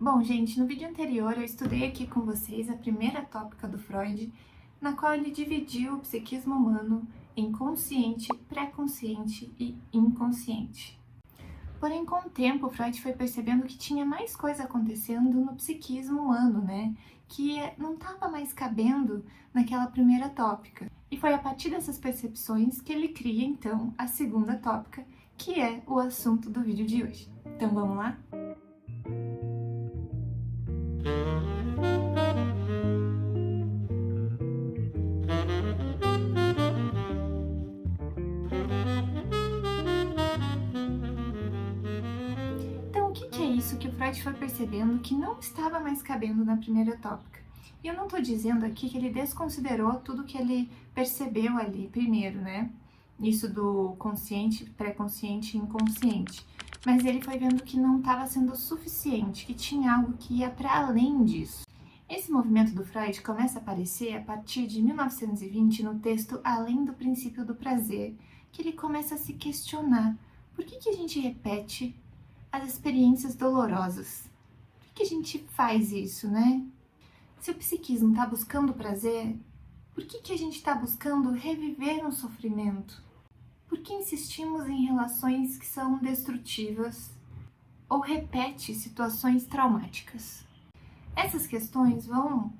Bom, gente, no vídeo anterior eu estudei aqui com vocês a primeira tópica do Freud, na qual ele dividiu o psiquismo humano em consciente, pré-consciente e inconsciente. Porém, com o tempo, Freud foi percebendo que tinha mais coisa acontecendo no psiquismo humano, né? Que não estava mais cabendo naquela primeira tópica. E foi a partir dessas percepções que ele cria, então, a segunda tópica, que é o assunto do vídeo de hoje. Então, vamos lá? Então, o que é isso que o Freud foi percebendo que não estava mais cabendo na primeira tópica? E eu não estou dizendo aqui que ele desconsiderou tudo que ele percebeu ali primeiro, né? Isso do consciente, pré-consciente e inconsciente. Mas ele foi vendo que não estava sendo suficiente, que tinha algo que ia para além disso. Esse movimento do Freud começa a aparecer a partir de 1920 no texto Além do Princípio do Prazer, que ele começa a se questionar por que a gente repete as experiências dolorosas. Por que a gente faz isso, né? Se o psiquismo está buscando prazer, por que a gente está buscando reviver um sofrimento? Por que insistimos em relações que são destrutivas ou repete situações traumáticas? Essas questões vão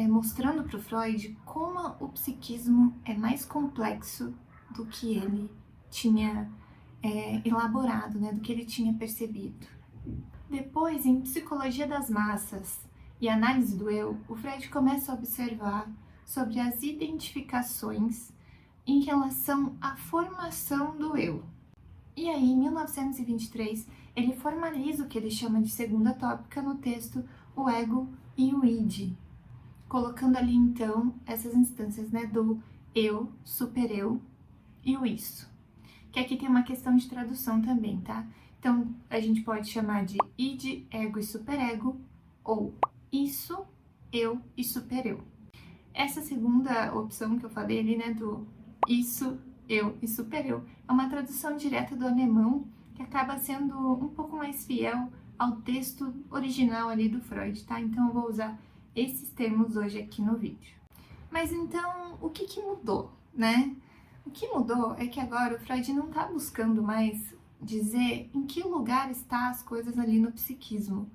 mostrando para o Freud como o psiquismo é mais complexo do que ele tinha elaborado, né, do que ele tinha percebido. Depois, em Psicologia das Massas e Análise do Eu, o Freud começa a observar sobre as identificações em relação à formação do eu. E aí, em 1923, ele formaliza o que ele chama de segunda tópica no texto O Ego e o Id, colocando ali então essas instâncias, né, do eu, supereu e o isso. Que aqui tem uma questão de tradução também, tá? Então, a gente pode chamar de id, ego e superego, ou isso, eu e supereu. Essa segunda opção que eu falei ali, né, do isso, eu e supereu, é uma tradução direta do alemão que acaba sendo um pouco mais fiel ao texto original ali do Freud, tá? Então, eu vou usar esses termos hoje aqui no vídeo. Mas então, o que mudou, né? O que mudou é que agora o Freud não está buscando mais dizer em que lugar estão as coisas ali no psiquismo.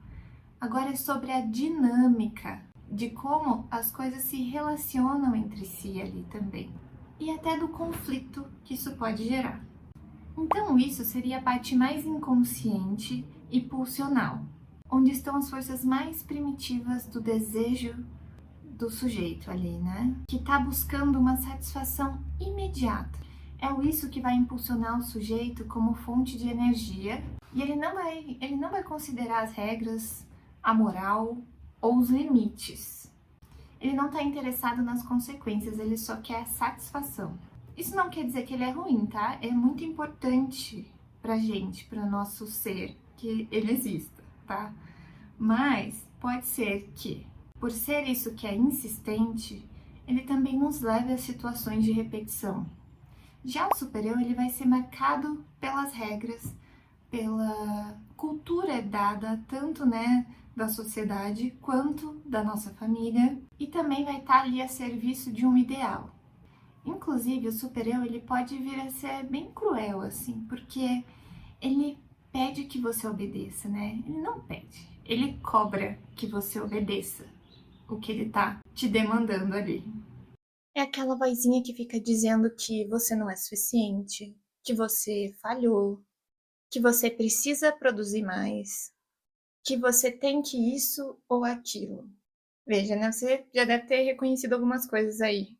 Agora é sobre a dinâmica de como as coisas se relacionam entre si ali também. E até do conflito que isso pode gerar. Então isso seria a parte mais inconsciente e pulsional, onde estão as forças mais primitivas do desejo do sujeito ali, né? Que está buscando uma satisfação imediata. É isso que vai impulsionar o sujeito como fonte de energia e ele não vai considerar as regras, a moral ou os limites. Ele não está interessado nas consequências, ele só quer satisfação. Isso não quer dizer que ele é ruim, tá? É muito importante pra gente, para nosso ser, que ele exista, tá? Mas pode ser que, por ser isso que é insistente, ele também nos leve a situações de repetição. Já o superior, ele vai ser marcado pelas regras, pela cultura herdada, tanto, né, da sociedade quanto da nossa família, e também vai estar ali a serviço de um ideal. Inclusive, o superior, ele pode vir a ser bem cruel, assim, porque ele pede que você obedeça, né? Ele não pede, ele cobra que você obedeça o que ele tá te demandando ali. É aquela vozinha que fica dizendo que você não é suficiente, que você falhou, que você precisa produzir mais, que você tem que isso ou aquilo. Veja, né? Você já deve ter reconhecido algumas coisas aí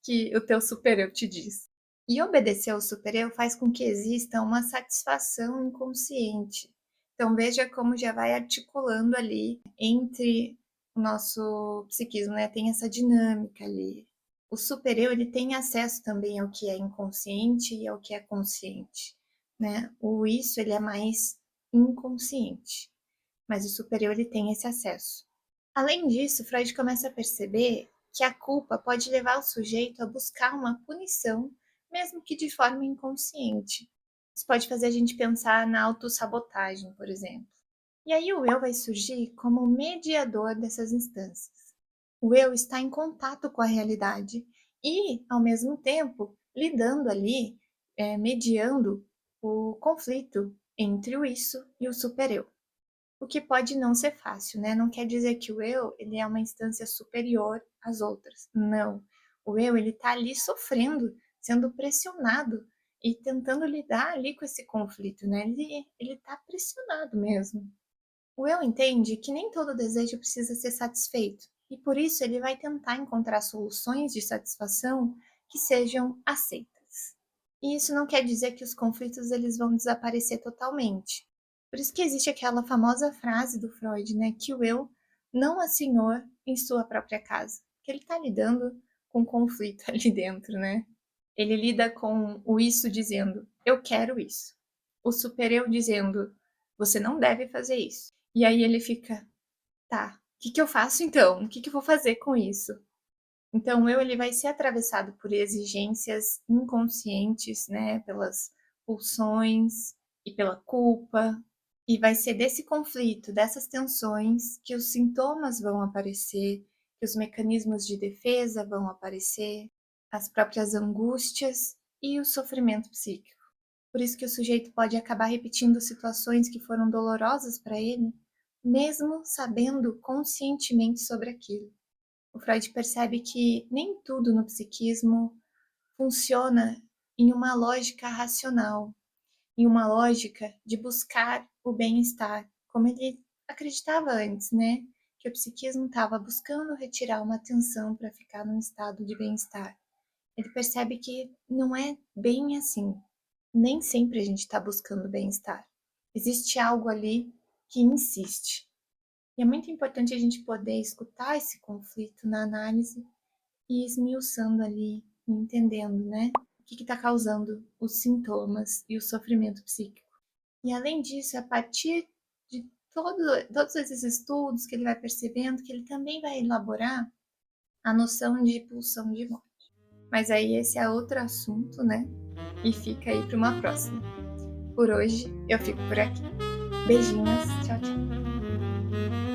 que o teu superior te diz. E obedecer ao superior faz com que exista uma satisfação inconsciente. Então veja como já vai articulando ali entre o nosso psiquismo, né? Tem essa dinâmica ali. O superior, ele tem acesso também ao que é inconsciente e ao que é consciente, né? O isso, ele é mais inconsciente, mas o superior, ele tem esse acesso. Além disso, Freud começa a perceber que a culpa pode levar o sujeito a buscar uma punição, mesmo que de forma inconsciente. Isso pode fazer a gente pensar na autossabotagem, por exemplo. E aí o eu vai surgir como mediador dessas instâncias. O eu está em contato com a realidade e, ao mesmo tempo, lidando ali, mediando o conflito entre o isso e o supereu. O que pode não ser fácil, né? Não quer dizer que o eu, ele é uma instância superior às outras. Não. O eu, ele tá ali sofrendo, sendo pressionado e tentando lidar ali com esse conflito, né? Ele tá pressionado mesmo. O eu entende que nem todo desejo precisa ser satisfeito, e por isso ele vai tentar encontrar soluções de satisfação que sejam aceitas. E isso não quer dizer que os conflitos eles vão desaparecer totalmente. Por isso que existe aquela famosa frase do Freud, né, que o eu não é senhor em sua própria casa, que ele está lidando com conflito ali dentro, né? Ele lida com o isso dizendo, eu quero isso. O supereu dizendo, você não deve fazer isso. E aí ele fica, tá, o que, que eu faço então? O que, que eu vou fazer com isso? Então, ele vai ser atravessado por exigências inconscientes, né, pelas pulsões e pela culpa, e vai ser desse conflito, dessas tensões, que os sintomas vão aparecer, que os mecanismos de defesa vão aparecer, as próprias angústias e o sofrimento psíquico. Por isso que o sujeito pode acabar repetindo situações que foram dolorosas para ele, mesmo sabendo conscientemente sobre aquilo. O Freud percebe que nem tudo no psiquismo funciona em uma lógica racional, em uma lógica de buscar o bem-estar, como ele acreditava antes, né? Que o psiquismo estava buscando retirar uma tensão para ficar num estado de bem-estar. Ele percebe que não é bem assim. Nem sempre a gente está buscando bem-estar. Existe algo ali que insiste. E é muito importante a gente poder escutar esse conflito na análise e esmiuçando ali, entendendo, né? O que está causando os sintomas e o sofrimento psíquico. E além disso, a partir de todos esses estudos que ele vai percebendo, que ele também vai elaborar a noção de pulsão de morte. Mas aí esse é outro assunto, né? E fica aí para uma próxima. Por hoje eu fico por aqui. Beijinhos, tchau, tchau.